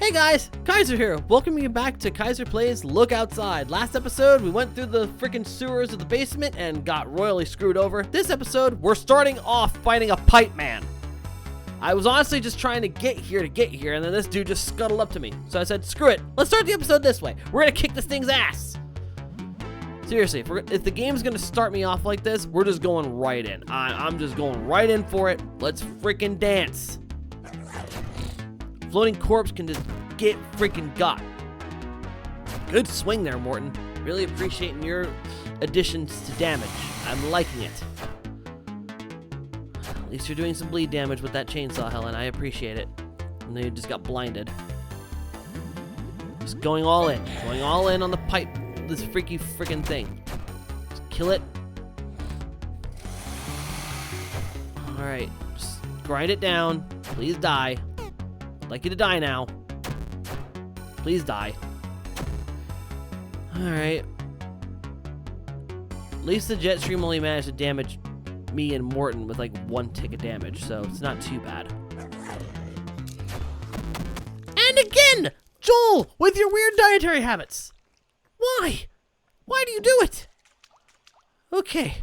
Hey guys, Kyzer here. Welcome you back to Kyzer Plays Look Outside. Last episode, we went through the freaking sewers of the basement and got royally screwed over. This episode, we're starting off fighting a pipe man. I was honestly just trying to get here, and then this dude just scuttled up to me. So I said, screw it. Let's start the episode this way. We're gonna kick this thing's ass. Seriously, if the game's gonna start me off like this, we're just going right in. I'm just going right in for it. Let's freaking dance. Floating corpse can just get freaking got. Good swing there, Morton. Really appreciating your additions to damage. I'm liking it. At least you're doing some bleed damage with that chainsaw, Helen. I appreciate it. And then you just got blinded. Just going all in. Going all in on the pipe. This freaking thing. Just kill it. Alright. Just grind it down. Please die. I'd like you to die now. Please die. Alright. At least the jet stream only managed to damage me and Morton with like 1 tick of damage, so it's not too bad. And again! Joel, with your weird dietary habits. Why? Why do you do it? Okay.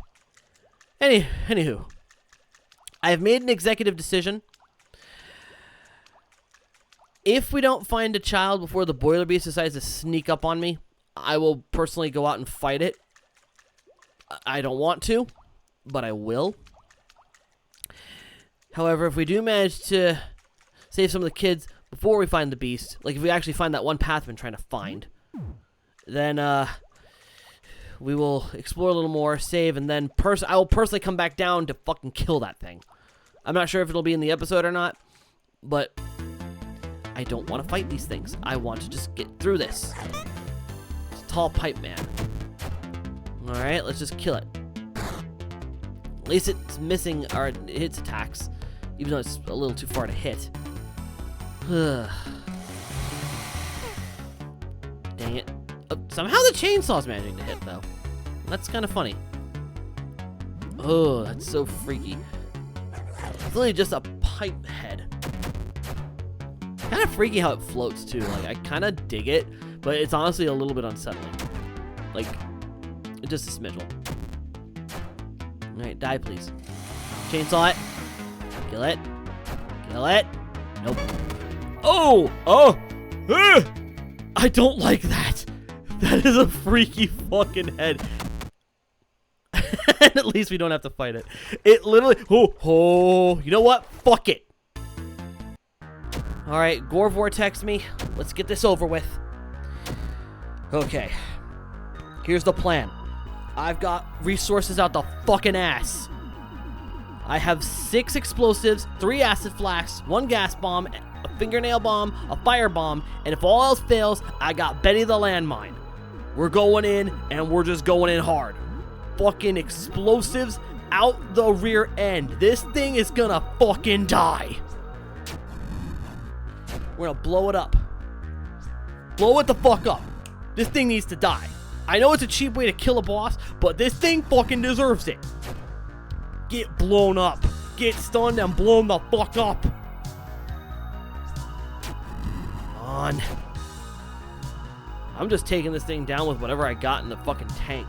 Anywho. I have made an executive decision. If we don't find a child before the boiler beast decides to sneak up on me, I will personally go out and fight it. I don't want to, but I will. However, if we do manage to save some of the kids before we find the beast, like if we actually find that one path I've been trying to find, then we will explore a little more, save, and then I will personally come back down to fucking kill that thing. I'm not sure if it'll be in the episode or not, but I don't want to fight these things. I want to just get through this. It's a tall pipe man. Alright, let's just kill it. At least it's missing its attacks, even though it's a little too far to hit. Dang it. Somehow the chainsaw's managing to hit, though. That's kind of funny. Oh, that's so freaky. It's really just a pipe head. Kind of freaky how it floats too. Like, I kind of dig it, but it's honestly a little bit unsettling. Like, just a smidgel. Alright, die please. Chainsaw it. Kill it. Kill it. Nope. Oh! Oh! I don't like that. That is a freaky fucking head. And at least we don't have to fight it. It literally... Oh, you know what? Fuck it. Alright, Gore Vortex me. Let's get this over with. Okay. Here's the plan. I've got resources out the fucking ass. I have 6 explosives, 3 acid flasks, 1 gas bomb, a fingernail bomb, a fire bomb, and if all else fails, I got Betty the landmine. We're going in, and we're just going in hard. Fucking explosives out the rear end. This thing is gonna fucking die. We're gonna blow it up. Blow it the fuck up. This thing needs to die. I know it's a cheap way to kill a boss, but this thing fucking deserves it. Get blown up. Get stunned and blown the fuck up. On. I'm just taking this thing down with whatever I got in the fucking tank.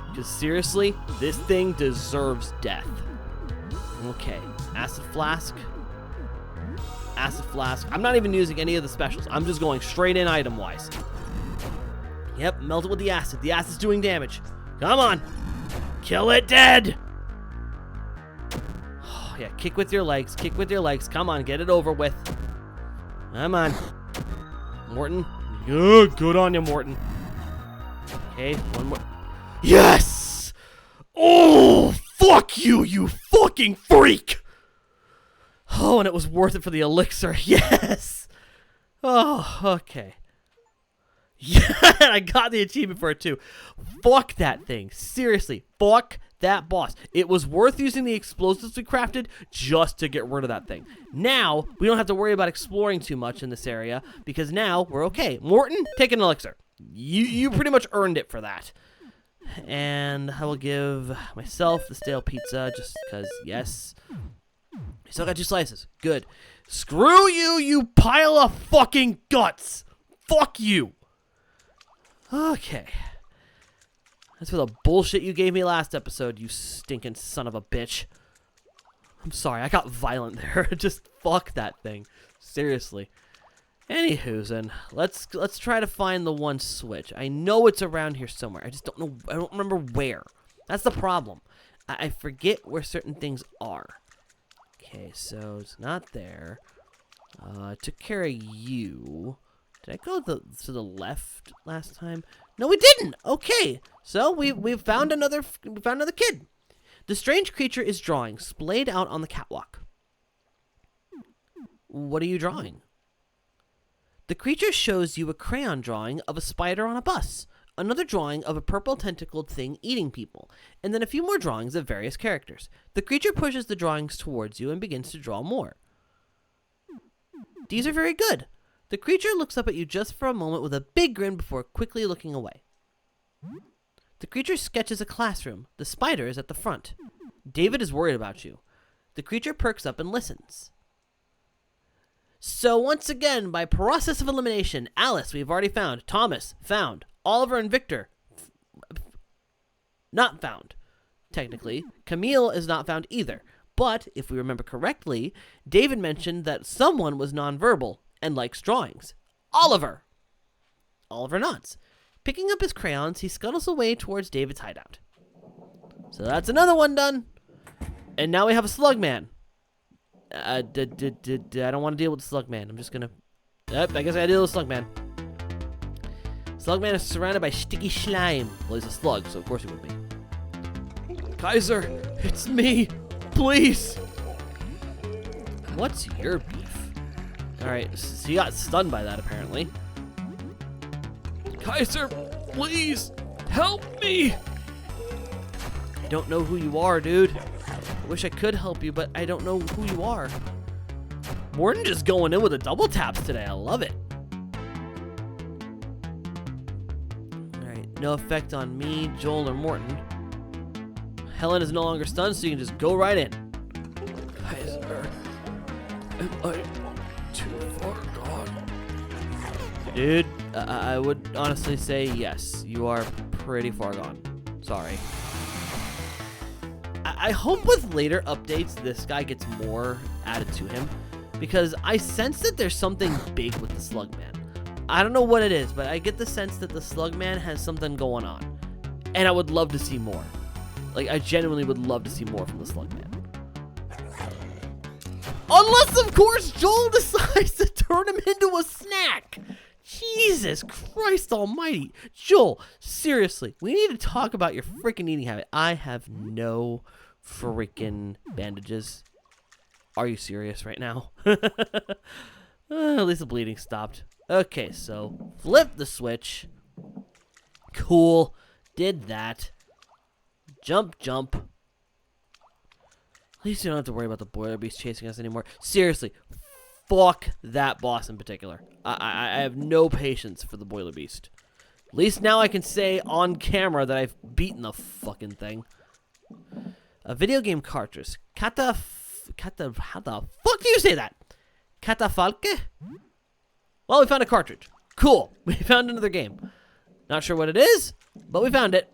Because seriously, this thing deserves death. Okay. Acid flask. Acid flask. I'm not even using any of the specials. I'm just going straight in item-wise. Yep, melt it with the acid. The acid's doing damage. Come on. Kill it dead. Oh, yeah, kick with your legs. Kick with your legs. Come on, get it over with. Come on. Morton. Good on you, Morton. Okay, one more. Yes! Oh, fuck you, you fucking freak! Oh, and it was worth it for the elixir. Yes! Oh, okay. Yeah, I got the achievement for it too. Fuck that thing. Seriously, fuck that boss. It was worth using the explosives we crafted just to get rid of that thing. Now, we don't have to worry about exploring too much in this area because now we're okay. Morton, take an elixir. You pretty much earned it for that. And I will give myself the stale pizza just because, yes. You still got 2 slices. Good. Screw you, you pile of fucking guts. Fuck you. Okay. That's for the bullshit you gave me last episode, you stinking son of a bitch. I'm sorry, I got violent there. Just fuck that thing. Seriously. Anywho's, let's try to find the one switch. I know it's around here somewhere. I just don't know. I don't remember where. That's the problem. I forget where certain things are. Okay, so it's not there. I took care of you. Did I go to the left last time? No, we didn't. Okay, so we found another kid. The strange creature is drawing, splayed out on the catwalk. What are you drawing? The creature shows you a crayon drawing of a spider on a bus, another drawing of a purple tentacled thing eating people, and then a few more drawings of various characters. The creature pushes the drawings towards you and begins to draw more. These are very good. The creature looks up at you just for a moment with a big grin before quickly looking away. The creature sketches a classroom. The spider is at the front. David is worried about you. The creature perks up and listens. So once again, by process of elimination, Alice we've already found. Thomas, found. Oliver and Victor, not found. Technically, Camille is not found either. But, if we remember correctly, David mentioned that someone was nonverbal and likes drawings. Oliver! Oliver nods. Picking up his crayons, he scuttles away towards David's hideout. So that's another one done. And now we have a slug man. I don't want to deal with the slug man. I'm just gonna... Yep, I guess I gotta deal with the slug man. Slug man is surrounded by sticky slime. Well, he's a slug, so of course he would be. Kyzer, it's me. Please. What's your beef? Alright, so he got stunned by that, apparently. Kyzer, please, help me! I don't know who you are, dude. I wish I could help you, but I don't know who you are. Morton just going in with the double taps today. I love it. Alright, no effect on me, Joel, or Morton. Helen is no longer stunned, so you can just go right in. Kyzer, am I too far gone? Dude, I would honestly say yes. You are pretty far gone. Sorry. I hope with later updates, this guy gets more added to him, because I sense that there's something big with the Slugman. I don't know what it is, but I get the sense that the Slugman has something going on, and I would love to see more. Like, I genuinely would love to see more from the Slugman. Unless, of course, Joel decides to turn him into a snack. Jesus Christ almighty. Joel, seriously, we need to talk about your freaking eating habit. I have no freaking bandages. Are you serious right now? At least the bleeding stopped. Okay, so flip the switch. Cool. Did that. Jump, jump. At least you don't have to worry about the boiler beast chasing us anymore. Seriously, fuck that boss in particular. I have no patience for the boiler beast. At least now I can say on camera that I've beaten the fucking thing. A video game cartridge. How the fuck do you say that? Catafalque? Well, we found a cartridge. Cool. We found another game. Not sure what it is, but we found it.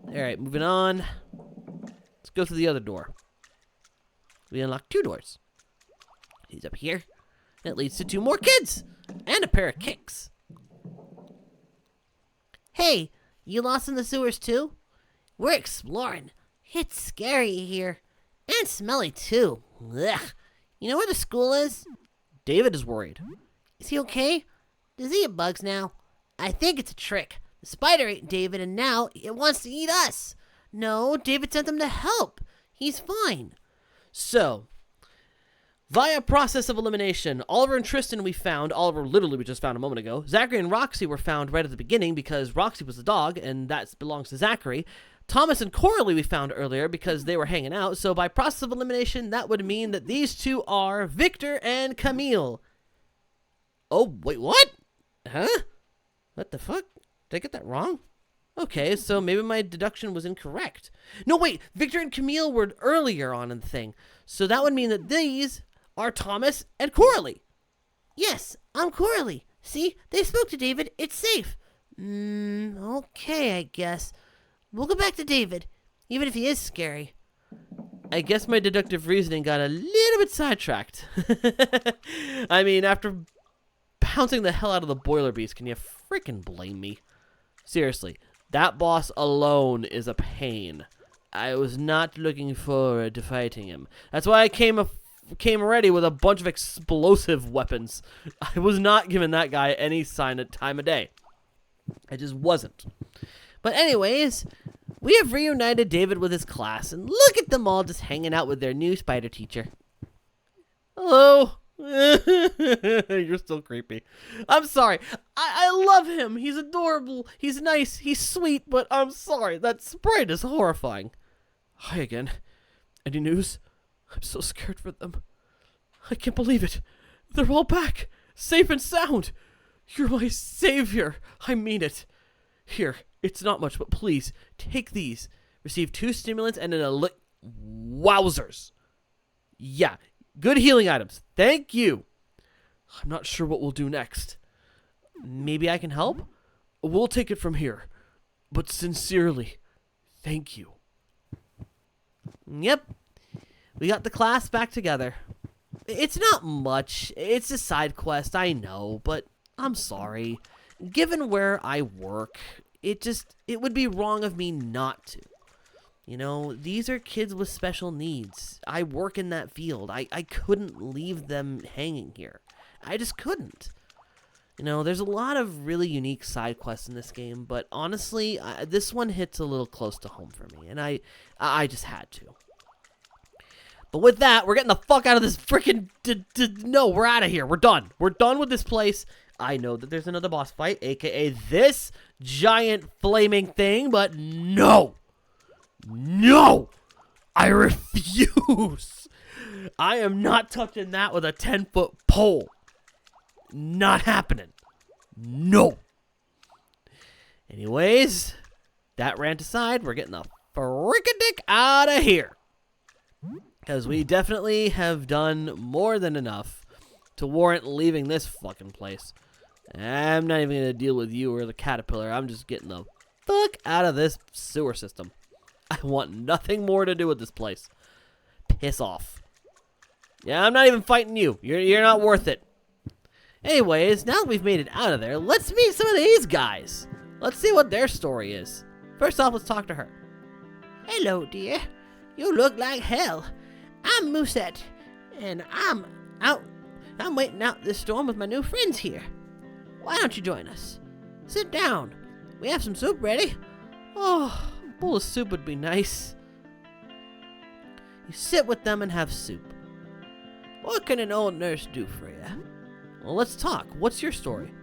Alright, moving on. Let's go through the other door. We unlocked 2 doors. He's up here. It leads to 2 more kids. And a pair of kicks. Hey, you lost in the sewers too? We're exploring. It's scary here. And smelly too. Ugh. You know where the school is? David is worried. Is he okay? Does he have bugs now? I think it's a trick. The spider ate David and now it wants to eat us. No, David sent them to help. He's fine. So, via process of elimination, Oliver and Tristan we found. Oliver literally we just found a moment ago. Zachary and Roxy were found right at the beginning because Roxy was the dog and that belongs to Zachary. Thomas and Coralie we found earlier because they were hanging out. So by process of elimination, that would mean that these 2 are Victor and Camille. Oh, wait, what? Huh? What the fuck? Did I get that wrong? Okay, so maybe my deduction was incorrect. No, wait, Victor and Camille were earlier on in the thing. So that would mean that these are Thomas and Coralie. Yes, I'm Coralie. See, they spoke to David. It's safe. Okay, I guess. We'll go back to David, even if he is scary. I guess my deductive reasoning got a little bit sidetracked. I mean, after pouncing the hell out of the boiler beast, can you freaking blame me? Seriously, that boss alone is a pain. I was not looking forward to fighting him. That's why I came ready with a bunch of explosive weapons. I was not giving that guy any sign of time of day. I just wasn't. But anyways, we have reunited David with his class, and look at them all just hanging out with their new spider teacher. Hello. You're still creepy. I'm sorry. I love him. He's adorable. He's nice. He's sweet, but I'm sorry. That sprite is horrifying. Hi again. Any news? I'm so scared for them. I can't believe it. They're all back. Safe and sound. You're my savior. I mean it. Here, it's not much, but please, take these. Receive 2 stimulants and an Wowzers. Yeah, good healing items. Thank you. I'm not sure what we'll do next. Maybe I can help? We'll take it from here. But sincerely, thank you. Yep. We got the class back together. It's not much. It's a side quest, I know, but I'm sorry. Given where I work, it would be wrong of me not to. You know, these are kids with special needs. I work in that field. I couldn't leave them hanging here. I just couldn't. You know, there's a lot of really unique side quests in this game, but honestly, this one hits a little close to home for me, and I just had to. But with that, we're getting the fuck out of this freaking... No, we're out of here. We're done. We're done with this place. I know that there's another boss fight, a.k.a. this giant flaming thing, but no. No. I refuse. I am not touching that with a 10-foot pole. Not happening. No. Anyways, that rant aside, we're getting the frick-a-dick out of here. Because we definitely have done more than enough to warrant leaving this fucking place. I'm not even going to deal with you or the caterpillar. I'm just getting the fuck out of this sewer system. I want nothing more to do with this place. Piss off. Yeah, I'm not even fighting you. You're not worth it. Anyways, now that we've made it out of there, let's meet some of these guys. Let's see what their story is. First off, let's talk to her. Hello, dear. You look like hell. I'm Musette, and I'm waiting out this storm with my new friends here. Why don't you join us? Sit down. We have some soup ready. Oh, a bowl of soup would be nice. You sit with them and have soup. What can an old nurse do for you? Well, let's talk. What's your story?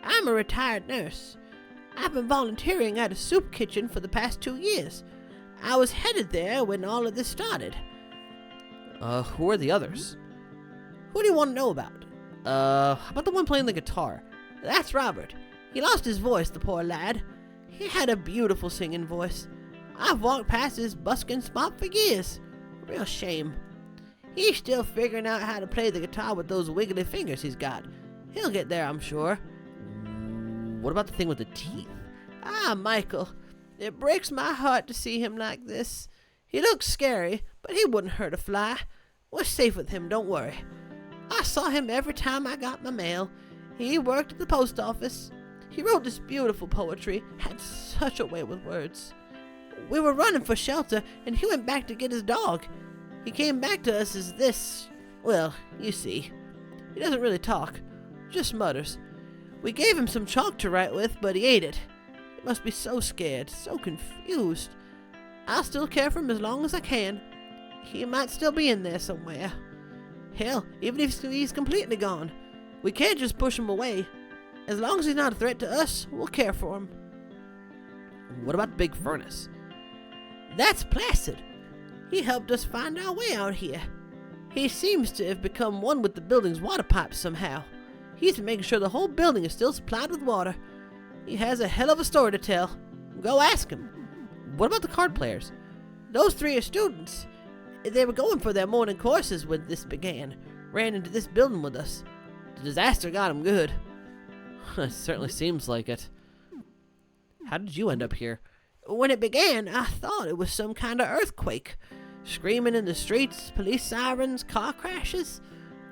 I'm a retired nurse. I've been volunteering at a soup kitchen for the past 2 years. I was headed there when all of this started. Who are the others? Who do you want to know about? How about the one playing the guitar? That's Robert. He lost his voice, the poor lad. He had a beautiful singing voice. I've walked past his busking spot for years. Real shame. He's still figuring out how to play the guitar with those wiggly fingers he's got. He'll get there, I'm sure. What about the thing with the teeth? Ah, Michael. It breaks my heart to see him like this. He looks scary, but he wouldn't hurt a fly. We're safe with him, don't worry. I saw him every time I got my mail. He worked at the post office. He wrote this beautiful poetry, had such a way with words. We were running for shelter, and he went back to get his dog. He came back to us as this. Well, you see. He doesn't really talk, just mutters. We gave him some chalk to write with, but he ate it. He must be so scared, so confused. I'll still care for him as long as I can. He might still be in there somewhere. Hell, even if he's completely gone, we can't just push him away. As long as he's not a threat to us, we'll care for him. What about the big furnace? That's Placid. He helped us find our way out here. He seems to have become one with the building's water pipes somehow. He's making sure the whole building is still supplied with water. He has a hell of a story to tell. Go ask him. What about the card players? Those 3 are students. They were going for their morning courses when this began. Ran into this building with us. The disaster got them good. It certainly seems like it. How did you end up here? When it began, I thought it was some kind of earthquake. Screaming in the streets, police sirens, car crashes.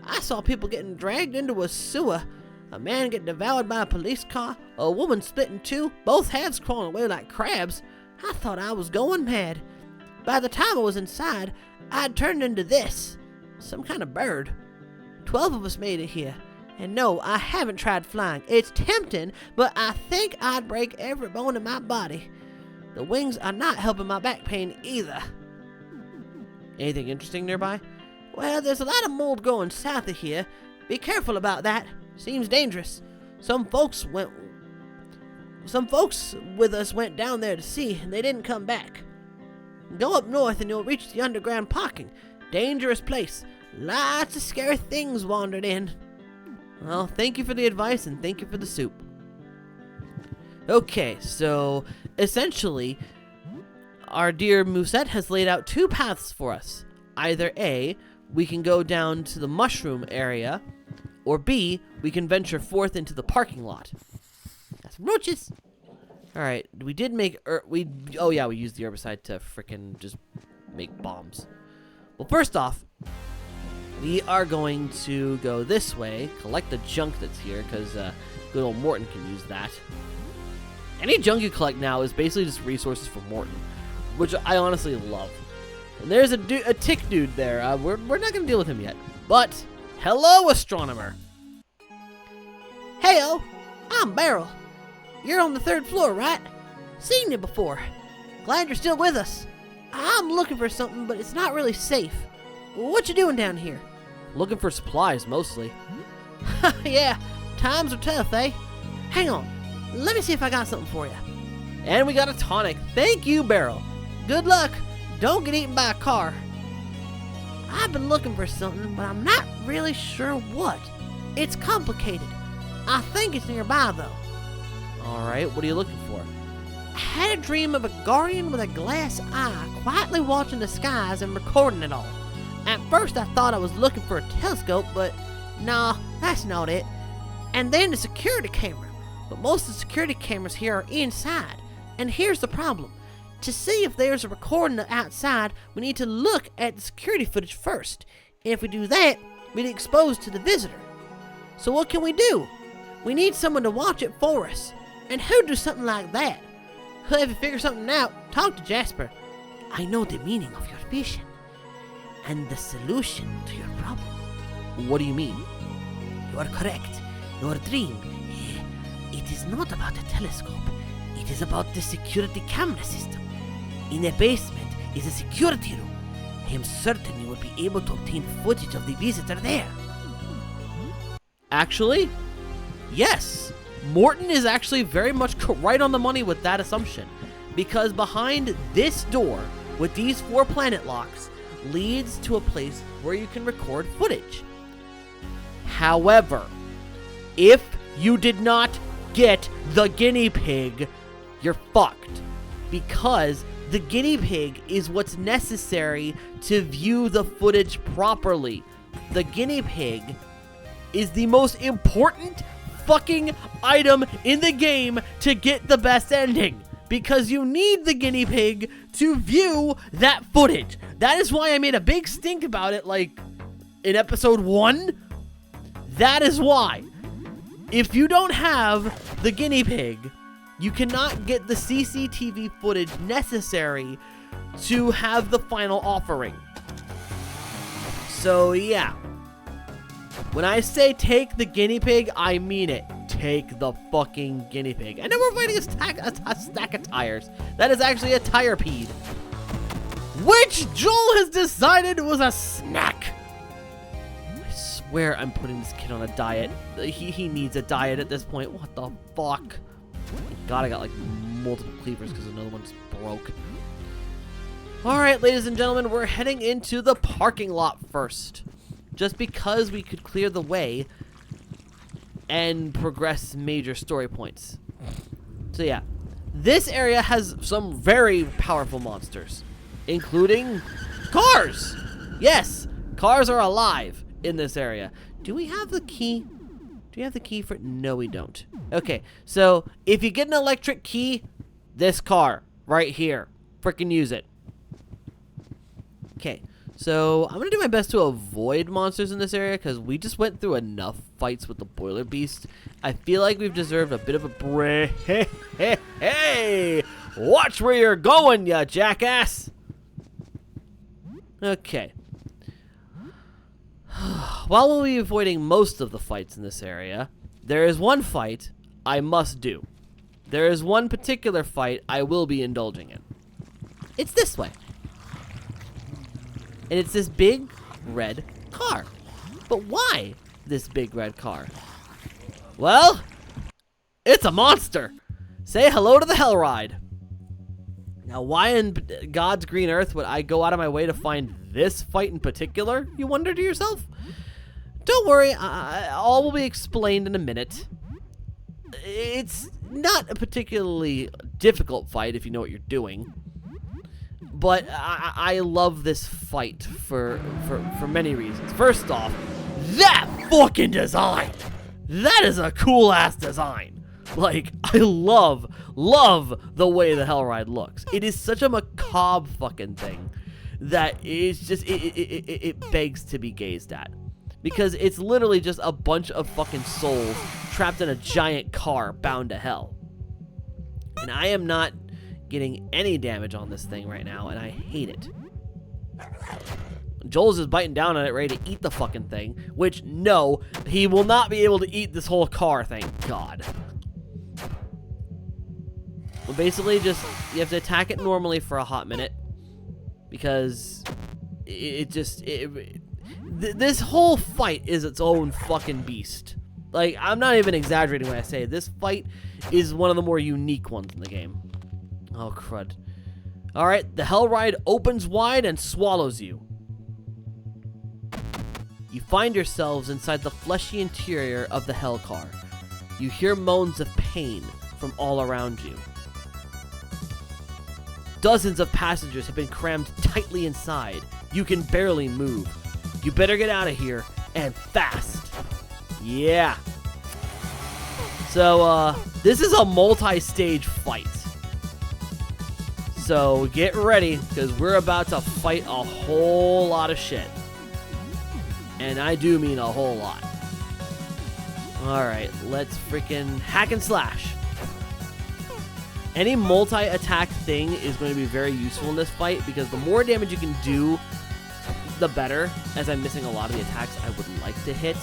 I saw people getting dragged into a sewer. A man get devoured by a police car. A woman split in 2, both halves crawling away like crabs. I thought I was going mad. By the time I was inside, I'd turned into this. Some kind of bird. 12 of us made it here. And no, I haven't tried flying. It's tempting, but I think I'd break every bone in my body. The wings are not helping my back pain either. Anything interesting nearby? Well, there's a lot of mold growing south of here. Be careful about that. Seems dangerous. Some folks with us went down there to see, and they didn't come back. Go up north and you'll reach the underground parking. Dangerous place. Lots of scary things wandered in. Well, thank you for the advice and thank you for the soup. Okay, so essentially, our dear Musette has laid out 2 paths for us. Either A, we can go down to the mushroom area, or B, we can venture forth into the parking lot. That's roaches. Alright, we did make, we used the herbicide to frickin' just make bombs. Well, first off, we are going to go this way, collect the junk that's here, because good old Morton can use that. Any junk you collect now is basically just resources for Morton, which I honestly love. And there's a tick dude there. We're not going to deal with him yet. But, hello, astronomer. Heyo, I'm Beryl. You're on the 3rd floor, right? Seen you before. Glad you're still with us. I'm looking for something, but it's not really safe. What you doing down here? Looking for supplies, mostly. Yeah, times are tough, eh? Hang on. Let me see if I got something for you. And we got a tonic. Thank you, Beryl. Good luck. Don't get eaten by a car. I've been looking for something, but I'm not really sure what. It's complicated. I think it's nearby, though. Alright, what are you looking for? I had a dream of a guardian with a glass eye quietly watching the skies and recording it all. At first I thought I was looking for a telescope, but nah, that's not it. And then the security camera. But most of the security cameras here are inside. And here's the problem. To see if there's a recording outside, we need to look at the security footage first. And if we do that, we'll be exposed to the visitor. So what can we do? We need someone to watch it for us. And who'd do something like that? Well, if you figure something out, talk to Jasper. I know the meaning of your vision. And the solution to your problem. What do you mean? You are correct. Your dream, it is not about a telescope. It is about the security camera system. In the basement is a security room. I am certain you will be able to obtain footage of the visitor there. Actually, yes. Morton is actually very much right on the money with that assumption. Because behind this door, with these 4 planet locks, leads to a place where you can record footage. However, if you did not get the guinea pig, you're fucked. Because the guinea pig is what's necessary to view the footage properly. The guinea pig is the most important fucking item in the game to get the best ending. Because you need the guinea pig to view that footage. That is why I made a big stink about it, like, in episode 1. That is why. If you don't have the guinea pig, you cannot get the CCTV footage necessary to have the final offering. So, yeah. When I say take the guinea pig, I mean it. Take the fucking guinea pig. And then we're fighting a stack of tires. That is actually a tire pede. Which Joel has decided was a snack. I swear I'm putting this kid on a diet. He needs a diet at this point. What the fuck? God, I got like multiple cleavers because another one's broke. Alright, ladies and gentlemen, we're heading into the parking lot first. Just because we could clear the way and progress major story points. So yeah, this area has some very powerful monsters, including cars. Yes, cars are alive in this area. Do we have the key? Do we have the key for it? No, we don't. Okay, so if you get an electric key, this car right here, freaking use it. Okay, so I'm going to do my best to avoid monsters in this area because we just went through enough fights with the boiler beast. I feel like we've deserved a bit of a break. Hey, watch where you're going, ya jackass. Okay. While we'll be avoiding most of the fights in this area, there is one fight I must do. There is one particular fight I will be indulging in. It's this way. And it's this big red car. But why this big red car? Well, it's a monster. Say hello to the hellride. Now, why in God's green earth would I go out of my way to find this fight in particular, you wonder to yourself? Don't worry, all will be explained in a minute. It's not a particularly difficult fight if you know what you're doing. But I love this fight for many reasons. First off, that fucking design! That is a cool-ass design. Like, I love the way the hellride looks. It is such a macabre fucking thing that it's just, it begs to be gazed at. Because it's literally just a bunch of fucking souls trapped in a giant car bound to hell. And I am not getting any damage on this thing right now, and I hate it. Joel's just biting down on it, ready to eat the fucking thing, which, no, he will not be able to eat this whole car, thank God. Well, basically, just, you have to attack it normally for a hot minute, because this whole fight is its own fucking beast. Like, I'm not even exaggerating when I say this fight is one of the more unique ones in the game. Oh, crud. Alright, the hellride opens wide and swallows you. You find yourselves inside the fleshy interior of the hell car. You hear moans of pain from all around you. Dozens of passengers have been crammed tightly inside. You can barely move. You better get out of here, and fast. Yeah. So, this is a multi-stage fight. So, get ready, because we're about to fight a whole lot of shit. And I do mean a whole lot. Alright, let's freaking hack and slash. Any multi-attack thing is going to be very useful in this fight, because the more damage you can do, the better, as I'm missing a lot of the attacks I would like to hit.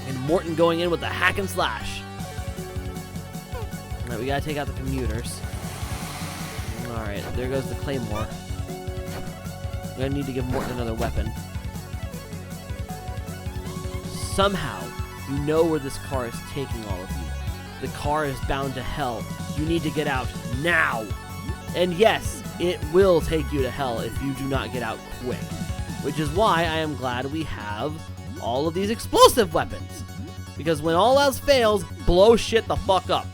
And Morton going in with the hack and slash. Alright, we gotta take out the commuters. Alright, there goes the claymore. I'm gonna need to give Morton another weapon. Somehow, you know where this car is taking all of you. The car is bound to hell. You need to get out now. And yes, it will take you to hell if you do not get out quick. Which is why I am glad we have all of these explosive weapons. Because when all else fails, blow shit the fuck up.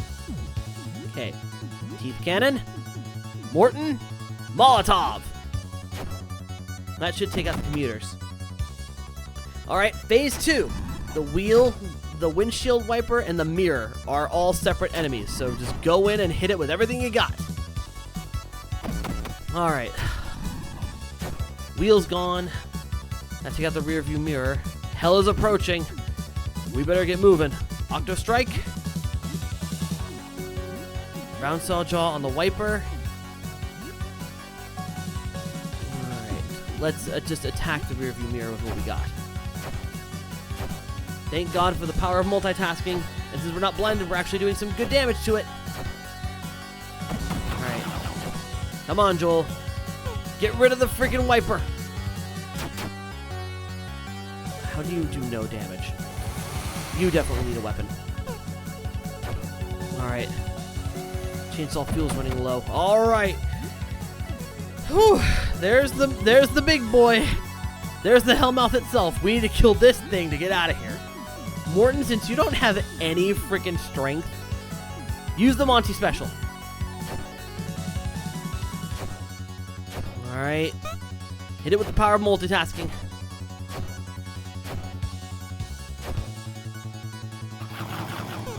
Okay, teeth cannon, Morton, Molotov. That should take out the commuters. Alright, phase 2. The wheel, the windshield wiper, and the mirror are all separate enemies. So just go in and hit it with everything you got. Alright. Wheel's gone. I take out the rear view mirror. Hell is approaching. We better get moving. Octo strike. Round saw jaw on the wiper. Alright. Let's just attack the rear view mirror with what we got. Thank God for the power of multitasking. And since we're not blinded, we're actually doing some good damage to it. Alright. Come on, Joel. Get rid of the freaking wiper. How do you do no damage? You definitely need a weapon. Alright. Chainsaw fuel's running low. Alright. Whew. There's the big boy. There's the Hellmouth itself. We need to kill this thing to get out of here. Morton, since you don't have any freaking strength, Use the Monty special. Alright. Hit it with the power of multitasking.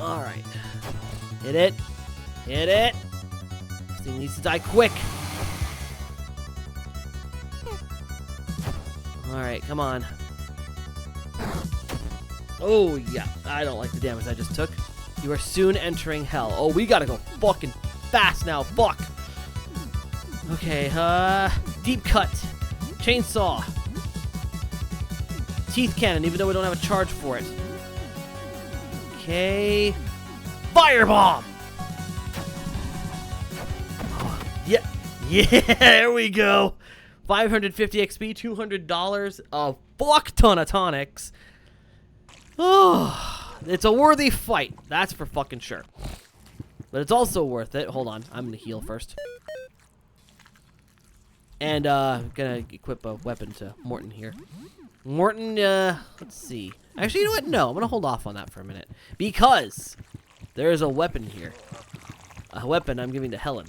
Alright. Hit it. Hit it. This thing needs to die quick. Alright, come on. Oh, yeah. I don't like the damage I just took. You are soon entering hell. Oh, we gotta go fucking fast now. Fuck. Okay, deep cut. Chainsaw. Teeth cannon, even though we don't have a charge for it. Okay. Firebomb! Oh, yeah. Yeah, there we go. 550 XP, $200, a fuck ton of tonics. Oh, it's a worthy fight. That's for fucking sure. But it's also worth it. Hold on. I'm going to heal first. And, gonna equip a weapon to Morton here. Morton, let's see. Actually, you know what? No, I'm gonna hold off on that for a minute. Because there is a weapon here. A weapon I'm giving to Helen.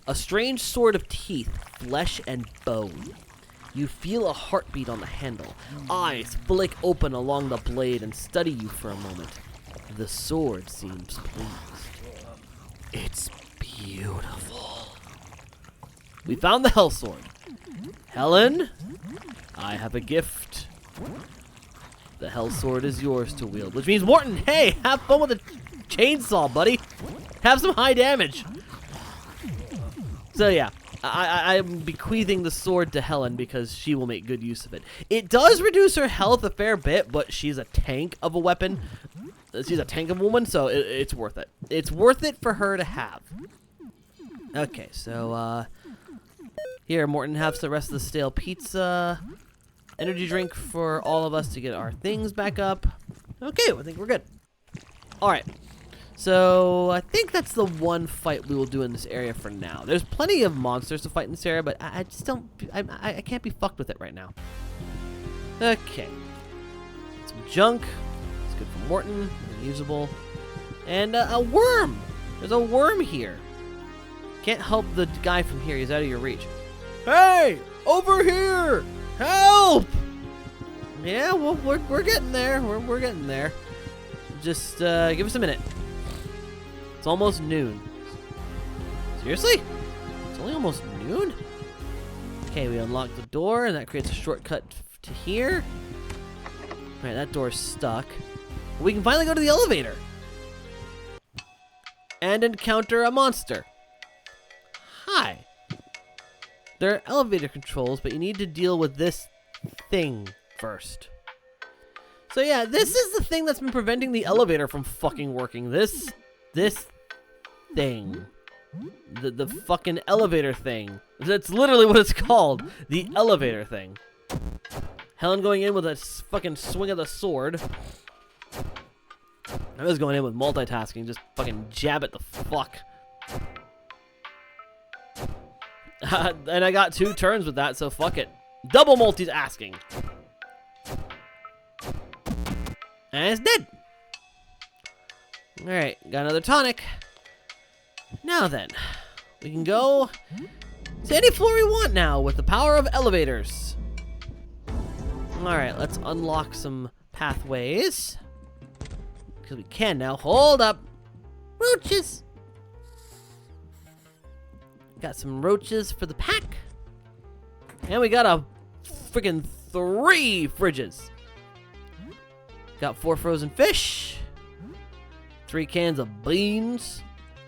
A strange sword of teeth, flesh and bone. You feel a heartbeat on the handle. Eyes flick open along the blade and study you for a moment. The sword seems pleased. It's beautiful. We found the Hell Sword. Helen, I have a gift. The Hell Sword is yours to wield, which means Morton, hey, have fun with the chainsaw, buddy. Have some high damage. So yeah, I'm bequeathing the sword to Helen because she will make good use of it. It does reduce her health a fair bit, but she's a tank of a weapon. She's a tank of a woman, so it's worth it. It's worth it for her to have. Okay, so, here, Morton, have the rest of the stale pizza. Energy drink for all of us to get our things back up. Okay, I think we're good. Alright. So, I think that's the one fight we will do in this area for now. There's plenty of monsters to fight in this area, but I just don't... I can't be fucked with it right now. Okay. Some junk. It's good for Morton. Usable. And a worm! There's a worm here. Can't help the guy from here. He's out of your reach. Hey! Over here! Help! Yeah, well, we're getting there. We're getting there. Just give us a minute. It's almost noon. Seriously? It's only almost noon? Okay, we unlock the door, and that creates a shortcut to here. Alright, that door's stuck. We can finally go to the elevator. And encounter a monster. Hi. There are elevator controls, but you need to deal with this thing first. So yeah, this is the thing that's been preventing the elevator from fucking working. This thing. The fucking elevator thing. That's literally what it's called. The elevator thing. Helen going in with a fucking swing of the sword. I was going in with multitasking, just fucking jab it the fuck. And I got 2 turns with that, so fuck it. Double multitasking. And it's dead. Alright, got another tonic. Now then, we can go to any floor we want now with the power of elevators. Alright, let's unlock some pathways. Because we can now. Hold up. Roaches. Got some roaches for the pack. And we got a freaking 3 fridges. Got 4 frozen fish. 3 cans of beans.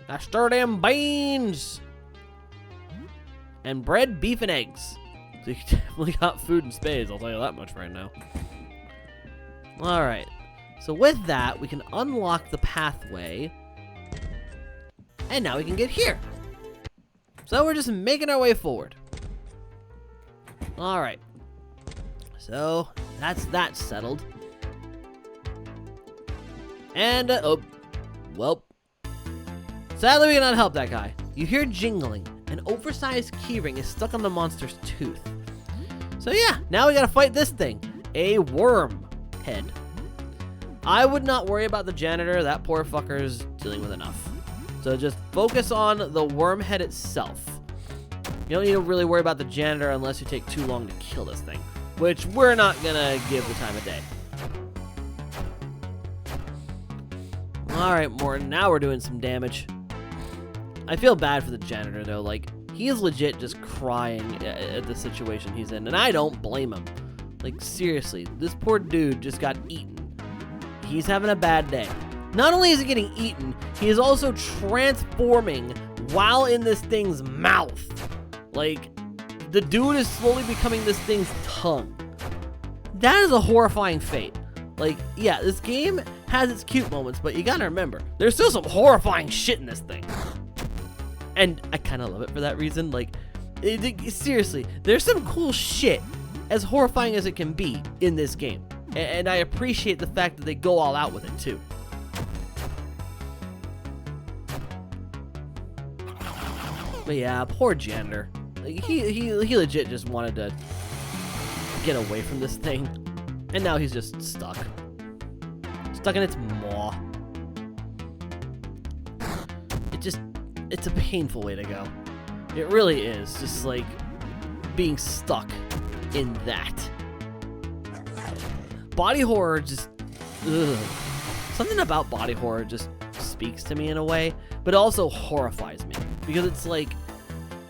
I stir them beans. And bread, beef, and eggs. So you definitely got food in spades, I'll tell you that much right now. Alright. So with that, we can unlock the pathway. And now we can get here. So we're just making our way forward. Alright. So, that's that settled. And, oh, well. Sadly, we cannot help that guy. You hear jingling. An oversized keyring is stuck on the monster's tooth. So yeah, now we gotta fight this thing. A worm head. I would not worry about the janitor. That poor fucker's dealing with enough. So just focus on the worm head itself. You don't need to really worry about the janitor unless you take too long to kill this thing, which we're not gonna give the time of day. Alright, Morton, now we're doing some damage. I feel bad for the janitor, though. Like, he is legit just crying at the situation he's in, and I don't blame him. Like, seriously, this poor dude just got eaten. He's having a bad day. Not only is he getting eaten, he is also transforming while in this thing's mouth. Like, the dude is slowly becoming this thing's tongue. That is a horrifying fate. Like, yeah, this game has its cute moments, but you gotta remember, there's still some horrifying shit in this thing. And I kind of love it for that reason. Like, seriously, there's some cool shit, as horrifying as it can be, in this game. And I appreciate the fact that they go all out with it, too. But yeah, poor janitor. Like, he legit just wanted to get away from this thing. And now he's just stuck. Stuck in its maw. It's a painful way to go. It really is. Just like being stuck in that. Body horror just, ugh. Something about body horror just speaks to me in a way, but also horrifies me. Because it's like,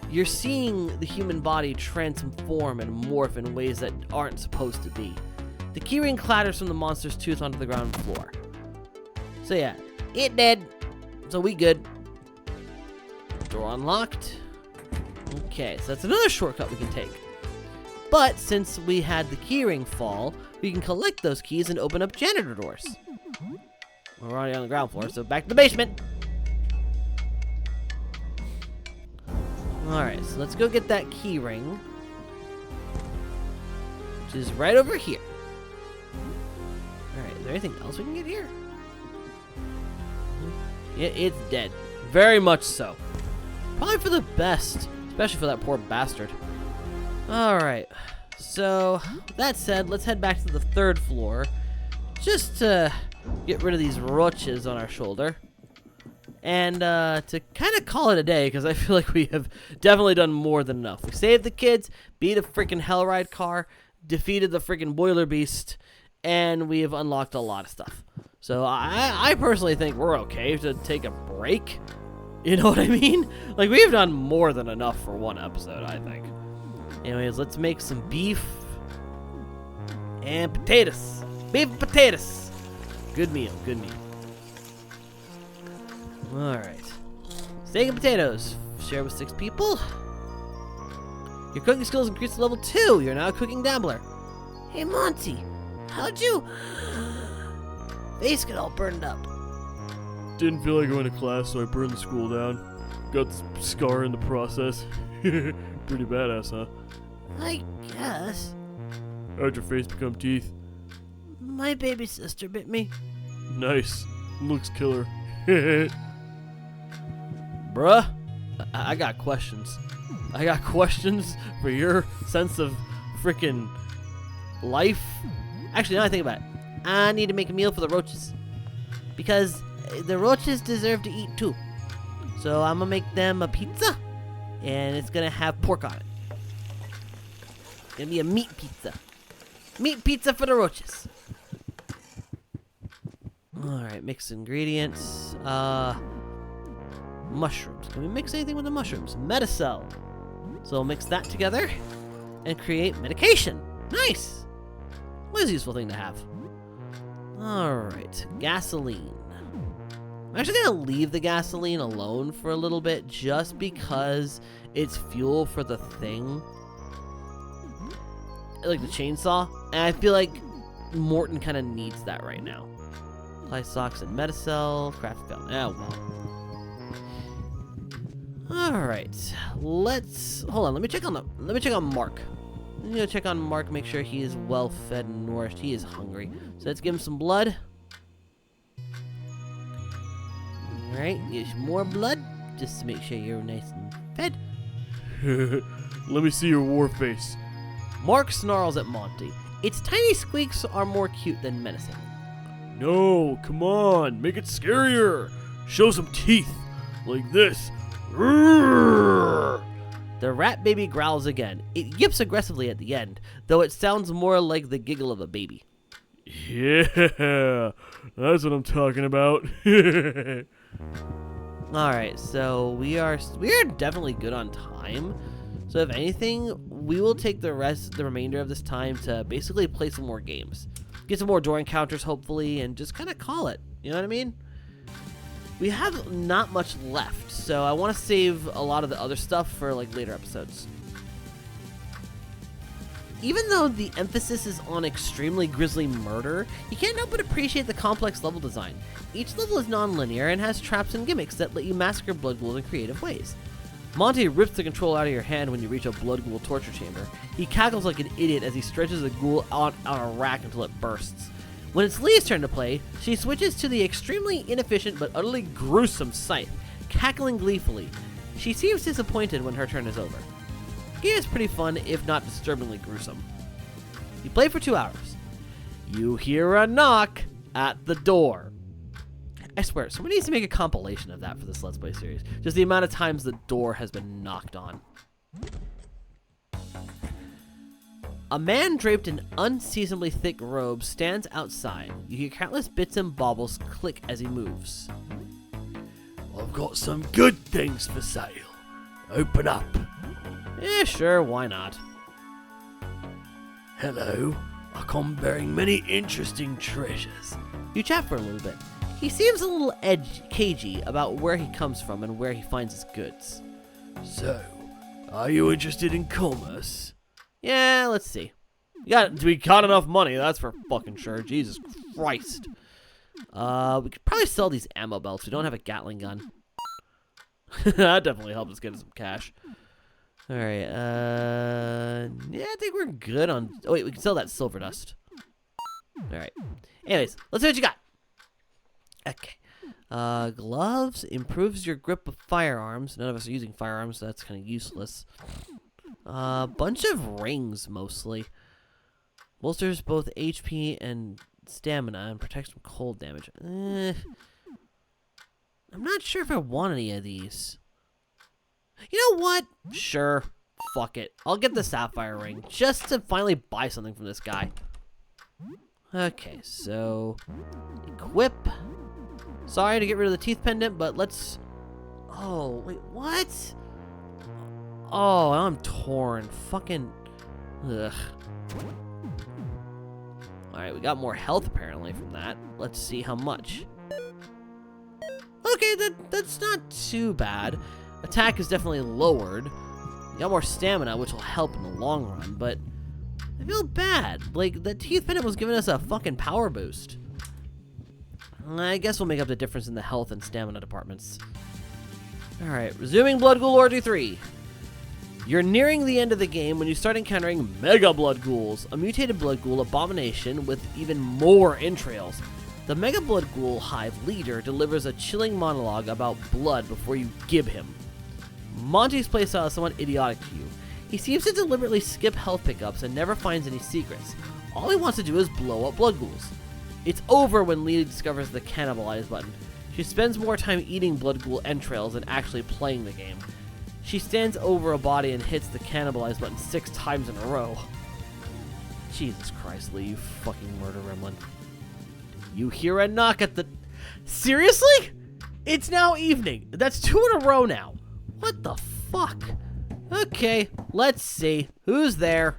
you're seeing the human body transform and morph in ways that aren't supposed to be. The keyring clatters from the monster's tooth onto the ground floor. So yeah, it dead. So we good. Door unlocked. Okay, so that's another shortcut we can take. But since we had the keyring fall, we can collect those keys and open up janitor doors. We're already on the ground floor, so back to the basement. Alright, so let's go get that keyring, which is right over here. Alright, is there anything else we can get here? It's dead. Very much so. Probably for the best, especially for that poor bastard. Alright, so that said, let's head back to the 3rd floor, just to get rid of these roaches on our shoulder. And to kind of call it a day, because I feel like we have definitely done more than enough. We saved the kids, beat a freaking hellride car, defeated the freaking boiler beast, and we have unlocked a lot of stuff. So I personally think we're okay to take a break. You know what I mean? Like, we've done more than enough for one episode, I think. Anyways, let's make some beef and potatoes. Beef and potatoes. Good meal, good meal. Alright. Steak and potatoes. Share with 6 people. Your cooking skills increased to level 2. You're now a cooking dabbler. Hey, Monty, how'd you face get all burned up? Didn't feel like going to class, so I burned the school down. Got the scar in the process. Pretty badass, huh? I guess. How'd your face become teeth? My baby sister bit me. Nice. Looks killer. Bruh, I got questions. I got questions for your sense of freaking life. Actually, now I think about it, I need to make a meal for the roaches. Because the roaches deserve to eat too. So I'm gonna make them a pizza, and it's gonna have pork on it. It's gonna be a meat pizza. Meat pizza for the roaches. Alright, mix ingredients. Mushrooms. Can we mix anything with the mushrooms? Metacell. So we'll mix that together and create medication. Nice! Always a useful thing to have. Alright, gasoline. I'm actually going to leave the gasoline alone for a little bit just because it's fuel for the thing. Like the chainsaw. And I feel like Morton kind of needs that right now. Apply socks and Metacell. Craft gun. Oh, well. Alright. Let's hold on, let me check on Mark. I'm gonna check on Mark, make sure he is well fed and nourished. He is hungry. So let's give him some blood. Alright, get some more blood, just to make sure you're nice and fed. Let me see your war face. Mark snarls at Monty. Its tiny squeaks are more cute than menacing. No, come on, make it scarier. Show some teeth. like this. Roar! The rat baby growls again. It yips aggressively at the end, though it sounds more like the giggle of a baby. Yeah, that's what I'm talking about. Alright, so we are definitely good on time. So if anything, we will take the remainder of this time to basically play some more games. Get some more door encounters, hopefully, and just kind of call it. You know what I mean? We have not much left, so I want to save a lot of the other stuff for like later episodes. Even though the emphasis is on extremely grisly murder, you can't help but appreciate the complex level design. Each level is non-linear and has traps and gimmicks that let you massacre blood ghouls in creative ways. Monty rips the control out of your hand when you reach a blood ghoul torture chamber. He cackles like an idiot as he stretches the ghoul out on a rack until it bursts. When it's Lee's turn to play, she switches to the extremely inefficient but utterly gruesome Scythe, cackling gleefully. She seems disappointed when her turn is over. The game is pretty fun, if not disturbingly gruesome. You play for 2 hours. You hear a knock at the door. I swear, someone needs to make a compilation of that for this Let's Play series. Just the amount of times the door has been knocked on. A man draped in unseasonably thick robes stands outside. You hear countless bits and baubles click as he moves. I've got some good things for sale. Open up. Sure, why not? Hello. I come bearing many interesting treasures. You chat for a little bit. He seems a little cagey about where he comes from and where he finds his goods. So, are you interested in commerce? Yeah, let's see. We got enough money, that's for fucking sure. Jesus Christ. We could probably sell these ammo belts. We don't have a Gatling gun. That definitely helped us get some cash. Alright, yeah, I think we're good on... Oh, wait, we can sell that silver dust. Alright. Anyways, let's see what you got. Okay. Gloves improves your grip of firearms. None of us are using firearms, so that's kind of useless. Bunch of rings, mostly. Bolsters both HP and stamina and protects from cold damage. I'm not sure if I want any of these. You know what? Sure. Fuck it. I'll get the sapphire ring just to finally buy something from this guy. Okay, so equip. Sorry to get rid of the teeth pendant, but let's... Oh, wait, what? Oh, I'm torn. Fucking... Ugh. Alright, we got more health apparently from that. Let's see how much. Okay, that's not too bad. Attack is definitely lowered. You got more stamina, which will help in the long run, but I feel bad. Like, the teeth pendant was giving us a fucking power boost. I guess we'll make up the difference in the health and stamina departments. Alright, resuming Blood Ghoul Orgy 3. You're nearing the end of the game when you start encountering Mega Blood Ghouls, a mutated Blood Ghoul abomination with even more entrails. The Mega Blood Ghoul Hive leader delivers a chilling monologue about blood before you gib him. Monty's playstyle is somewhat idiotic to you. He seems to deliberately skip health pickups and never finds any secrets. All he wants to do is blow up Blood Ghouls. It's over when Lee discovers the cannibalize button. She spends more time eating Blood Ghoul entrails than actually playing the game. She stands over a body and hits the cannibalize button 6 times in a row. Jesus Christ, Lee, you fucking murder gremlin. You hear a knock at the... Seriously? It's now evening. That's 2 in a row now. What the fuck? Okay, let's see. Who's there?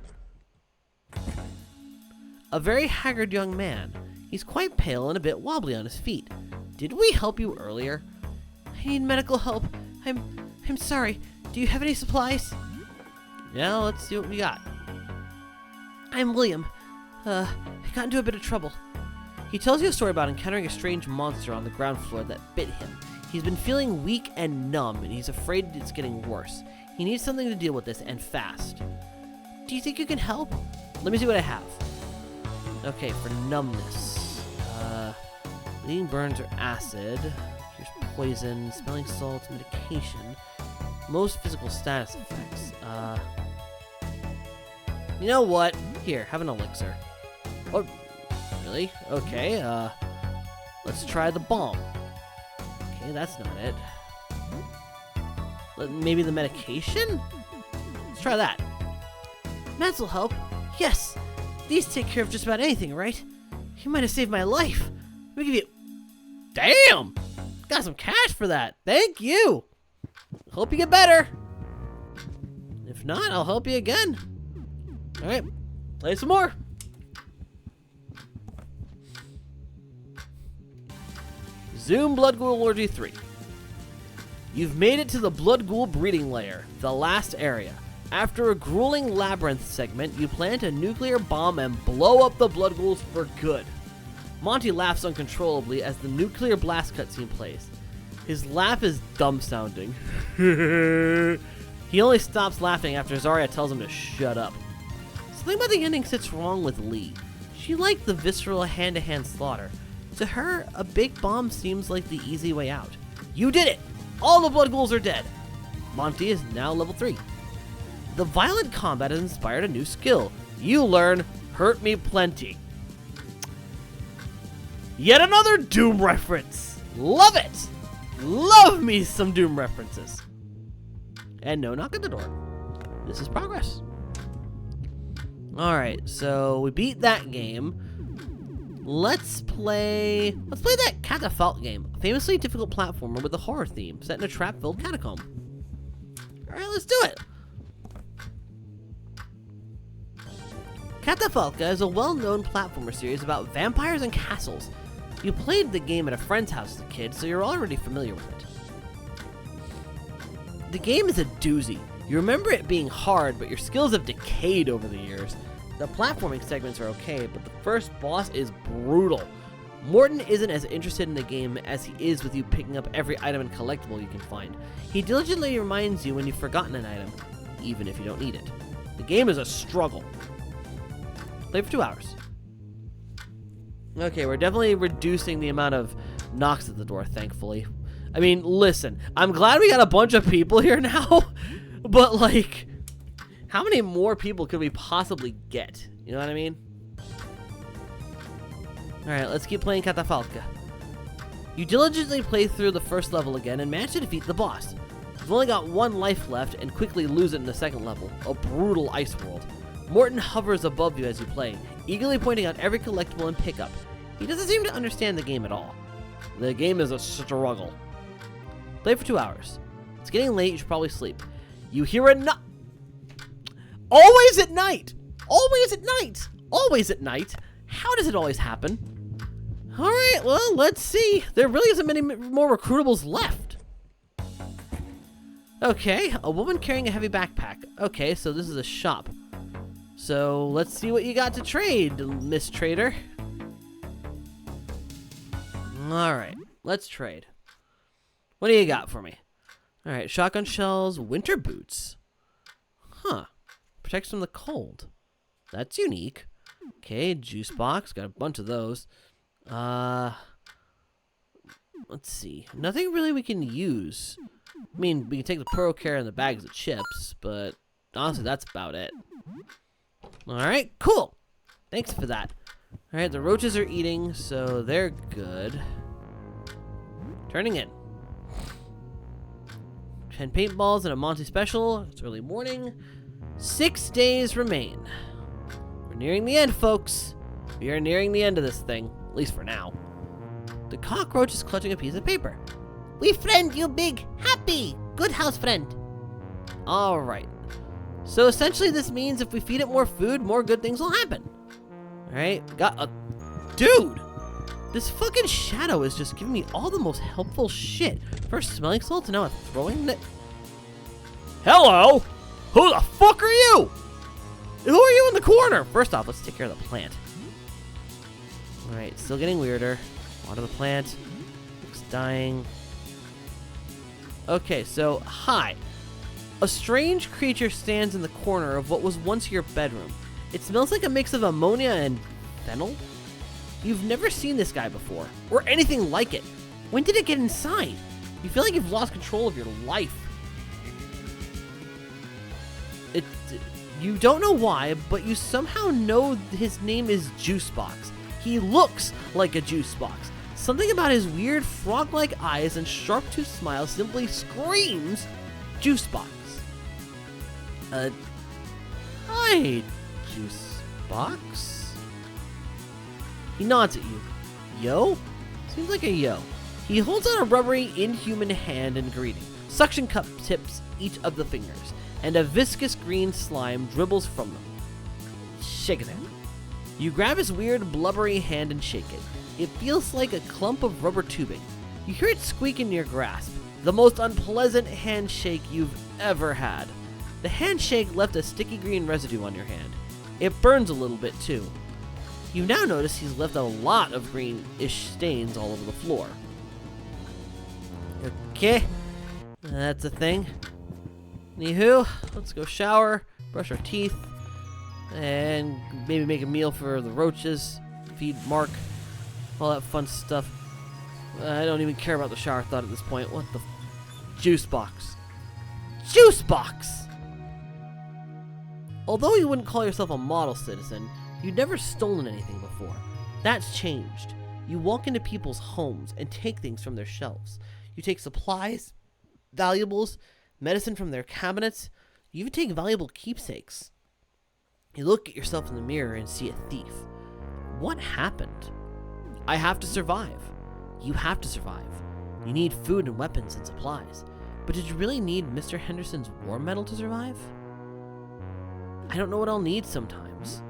A very haggard young man. He's quite pale and a bit wobbly on his feet. Did we help you earlier? I need medical help. I'm sorry. Do you have any supplies? Yeah, let's see what we got. I'm William. I got into a bit of trouble. He tells you a story about encountering a strange monster on the ground floor that bit him. He's been feeling weak and numb, and he's afraid it's getting worse. He needs something to deal with this, and fast. Do you think you can help? Let me see what I have. Okay, for numbness. Bleeding burns or acid. Here's poison, smelling salts, medication. Most physical status effects. You know what? Here, have an elixir. Oh, really? Okay, let's try the bomb. Okay, that's not it. Maybe the medication? Let's try that. Meds will help. Yes. These take care of just about anything, right? You might have saved my life. Let me give you... Damn! Got some cash for that. Thank you. Hope you get better. If not, I'll help you again. All right, play some more. Zoom Blood Ghoul Orgy 3. You've made it to the Blood Ghoul breeding layer, the last area. After a grueling labyrinth segment, you plant a nuclear bomb and blow up the Blood Ghouls for good. Monty laughs uncontrollably as the nuclear blast cutscene plays. His laugh is dumb-sounding. He only stops laughing after Zarya tells him to shut up. Something about the ending sits wrong with Lee. She liked the visceral hand-to-hand slaughter. To her, a big bomb seems like the easy way out. You did it! All the Blood Ghouls are dead! Monty is now level 3. The violent combat has inspired a new skill. You learn Hurt Me Plenty. Yet another Doom reference! Love it! Love me some Doom references. And no knock at the door. This is progress. Alright, so we beat that game. Let's play that Catafalque game, a famously difficult platformer with a horror theme set in a trap-filled catacomb. Alright, let's do it. Catafalque is a well-known platformer series about vampires and castles. You played the game at a friend's house as a kid, so you're already familiar with it. The game is a doozy. You remember it being hard, but your skills have decayed over the years. The platforming segments are okay, but the first boss is brutal. Morton isn't as interested in the game as he is with you picking up every item and collectible you can find. He diligently reminds you when you've forgotten an item, even if you don't need it. The game is a struggle. Play for 2 hours. Okay, we're definitely reducing the amount of knocks at the door, thankfully. I mean, listen, I'm glad we got a bunch of people here now, but like, how many more people could we possibly get? You know what I mean? Alright, let's keep playing Catafalque. You diligently play through the first level again and manage to defeat the boss. You've only got 1 life left and quickly lose it in the second level, a brutal ice world. Morton hovers above you as you play, eagerly pointing out every collectible and pickup. He doesn't seem to understand the game at all. The game is a struggle. Play for 2 hours. It's getting late, you should probably sleep. You hear a knock. Always at night! Always at night! Always at night! How does it always happen? Alright, well, let's see. There really isn't many more recruitables left. Okay, a woman carrying a heavy backpack. Okay, so this is a shop. So let's see what you got to trade, Miss Trader. Alright, let's trade. What do you got for me? Alright, shotgun shells, winter boots. Huh. Protects from the cold. That's unique. Okay, juice box. Got a bunch of those. Let's see. Nothing really we can use. I mean, we can take the Pearl Care and the bags of chips, but honestly, that's about it. Alright, cool. Thanks for that. Alright, the roaches are eating, so they're good. Turning in. 10 paintballs and a Monty special. It's early morning. 6 days remain. We're nearing the end, folks. We are nearing the end of this thing, at least for now. The cockroach is clutching a piece of paper. We friend you big, happy, good house friend. Alright. So essentially this means if we feed it more food, more good things will happen. Alright, got a... Dude! This fucking shadow is just giving me all the most helpful shit. First smelling salts and now it's throwing it. Hello? Who the fuck are you? Who are you in the corner? First off, let's take care of the plant. Alright, still getting weirder. Water the plant. Looks dying. Okay, so, hi. A strange creature stands in the corner of what was once your bedroom. It smells like a mix of ammonia and fennel. You've never seen this guy before, or anything like it. When did it get inside? You feel like you've lost control of your life. You don't know why, but you somehow know his name is Juicebox. He looks like a juice box. Something about his weird frog-like eyes and sharp-toothed smile simply screams juice box. Hi, juice box. He nods at you. Yo? Seems like a yo. He holds out a rubbery, inhuman hand in greeting. Suction cup tips each of the fingers, and a viscous green slime dribbles from them. Shake it out. You grab his weird, blubbery hand and shake it. It feels like a clump of rubber tubing. You hear it squeak in your grasp. The most unpleasant handshake you've ever had. The handshake left a sticky green residue on your hand. It burns a little bit too. You now notice he's left a lot of greenish stains all over the floor. Okay, that's a thing. Anywho, let's go shower, brush our teeth, and maybe make a meal for the roaches, feed Mark, all that fun stuff. I don't even care about the shower thought at this point. What the juice box? Juice box! Although you wouldn't call yourself a model citizen, you'd never stolen anything before. That's changed. You walk into people's homes and take things from their shelves. You take supplies, valuables, medicine from their cabinets. You even take valuable keepsakes. You look at yourself in the mirror and see a thief. What happened? I have to survive. You have to survive. You need food and weapons and supplies. But did you really need Mr. Henderson's war medal to survive? I don't know what I'll need sometimes.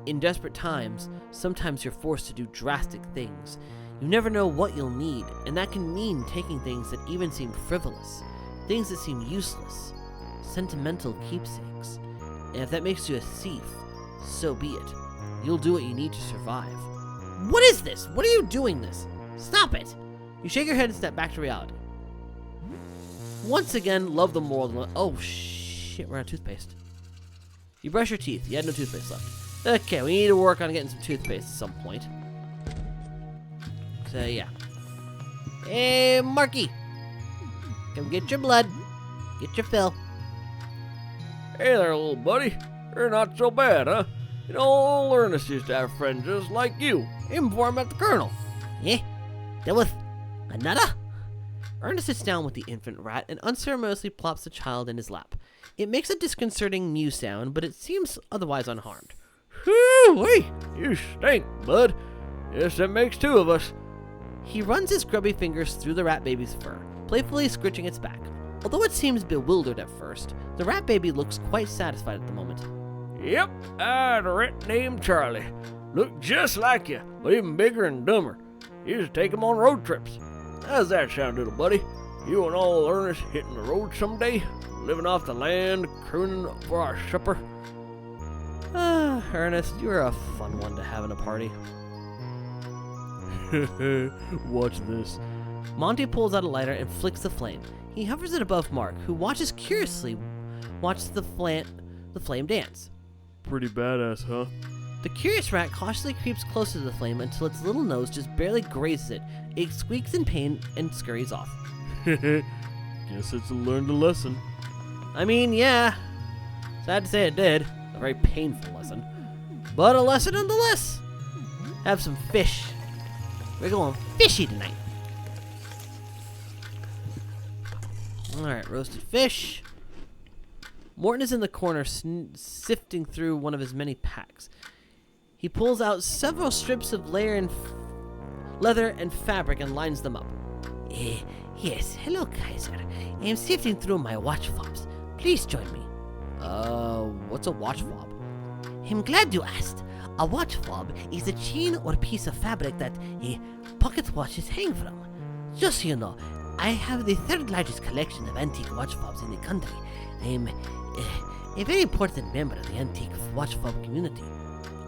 In desperate times, sometimes you're forced to do drastic things. You never know what you'll need, and that can mean taking things that even seem frivolous, things that seem useless, sentimental keepsakes. And if that makes you a thief, so be it. You'll do what you need to survive. What is this? What are you doing this? Stop it! You shake your head and step back to reality. Once again, love the moral. Oh shit, we're out of toothpaste. You brush your teeth. You had no toothpaste left. Okay, we need to work on getting some toothpaste at some point. So, yeah. Hey, Marky. Come get your blood. Get your fill. Hey there, little buddy. You're not so bad, huh? You know, old Ernest used to have friends just like you. Even before I met the Colonel. Eh? There was another? Ernest sits down with the infant rat and unceremoniously plops the child in his lap. It makes a disconcerting mew sound, but it seems otherwise unharmed. Whoo-wee! You stink, bud. Yes, that makes two of us. He runs his grubby fingers through the rat baby's fur, playfully scratching its back. Although it seems bewildered at first, the rat baby looks quite satisfied at the moment. Yep, I had a rat named Charlie. Looked just like you, but even bigger and dumber. Used to take him on road trips. How's that sound, little buddy? You and old Ernest hitting the road someday? Living off the land, crooning for our supper? Ernest, you're a fun one to have in a party. Watch this. Monty pulls out a lighter and flicks the flame. He hovers it above Mark, who curiously watches the flame dance. Pretty badass, huh? The curious rat cautiously creeps closer to the flame until its little nose just barely grazes it. It squeaks in pain and scurries off. Guess it's learned a lesson. I mean, yeah. Sad to say it did. A very painful lesson. But a lesson nonetheless. Have some fish. We're going fishy tonight. Alright, roasted fish. Morton is in the corner sifting through one of his many packs. He pulls out several strips of leather and fabric and lines them up. Yes, hello, Kyzer. I'm sifting through my watch fobs. Please join me. What's a watch fob? I'm glad you asked. A watch fob is a chain or piece of fabric that pocket watches hang from. Just so you know, I have the third largest collection of antique watch fobs in the country. I'm a very important member of the antique watch fob community.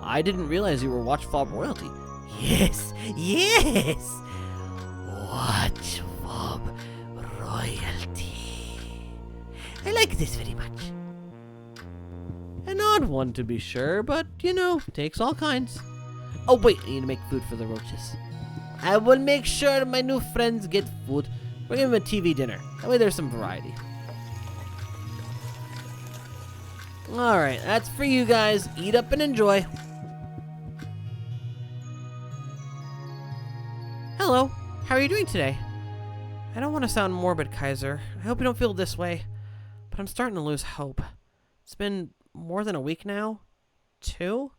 I didn't realize you were watch fob royalty. Yes. Watch fob royalty. I like this very much. An odd one to be sure, but, takes all kinds. Oh, wait, I need to make food for the roaches. I will make sure my new friends get food. Bring them a TV dinner. That way there's some variety. Alright, that's for you guys. Eat up and enjoy. Hello, how are you doing today? I don't want to sound morbid, Kyzer. I hope you don't feel this way. but I'm starting to lose hope. It's been more than a week now. 2?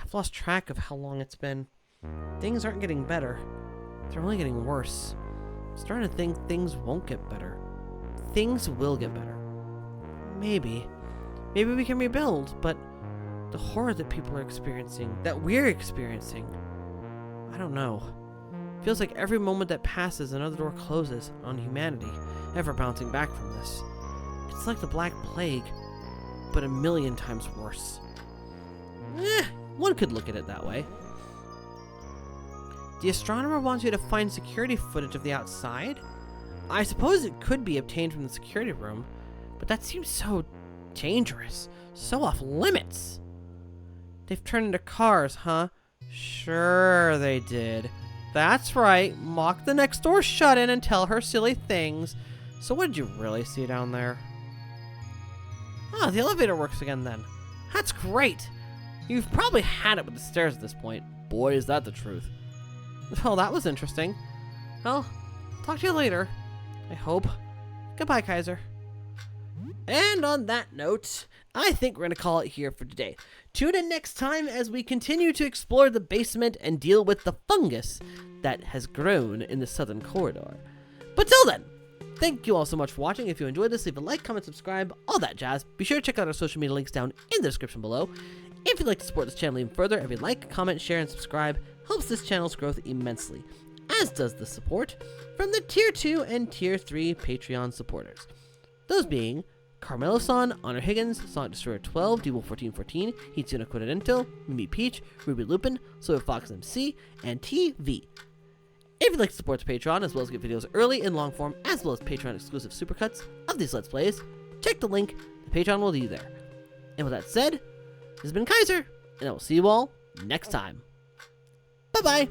I've lost track of how long it's been. Things aren't getting better. They're only getting worse. I'm starting to think things won't get better. Things will get better. Maybe. Maybe we can rebuild, but the horror that people are experiencing, that we're experiencing, I don't know. Feels like every moment that passes, another door closes on humanity, ever bouncing back from this. It's like the Black Plague, but a million times worse. One could look at it that way. The astronomer wants you to find security footage of the outside? I suppose it could be obtained from the security room, but that seems so dangerous, so off limits. They've turned into cars, huh? Sure they did. That's right, mock the next door shut-in and tell her silly things. So what did you really see down there? Oh, the elevator works again then. That's great. You've probably had it with the stairs at this point. Boy, is that the truth. Well, that was interesting. Well, talk to you later, I hope. Goodbye, Kyzer. And on that note, I think we're going to call it here for today. Tune in next time as we continue to explore the basement and deal with the fungus that has grown in the southern corridor. But till then, thank you all so much for watching. If you enjoyed this, leave a like, comment, subscribe, all that jazz. Be sure to check out our social media links down in the description below. If you'd like to support this channel even further, every like, comment, share, and subscribe helps this channel's growth immensely, as does the support from the Tier 2 and Tier 3 Patreon supporters. Those being Carmelo-san, Honor Higgins, Sonic Destroyer 12, Devil1414, Hitsuna Quinadento, Mimi Peach, Ruby Lupin, Soy Fox MC, and TV. If you'd like to support the Patreon, as well as get videos early in long form, as well as Patreon exclusive supercuts of these Let's Plays, check the link, the Patreon will lead you there. And with that said, this has been Kyzer, and I will see you all next time. Bye-bye!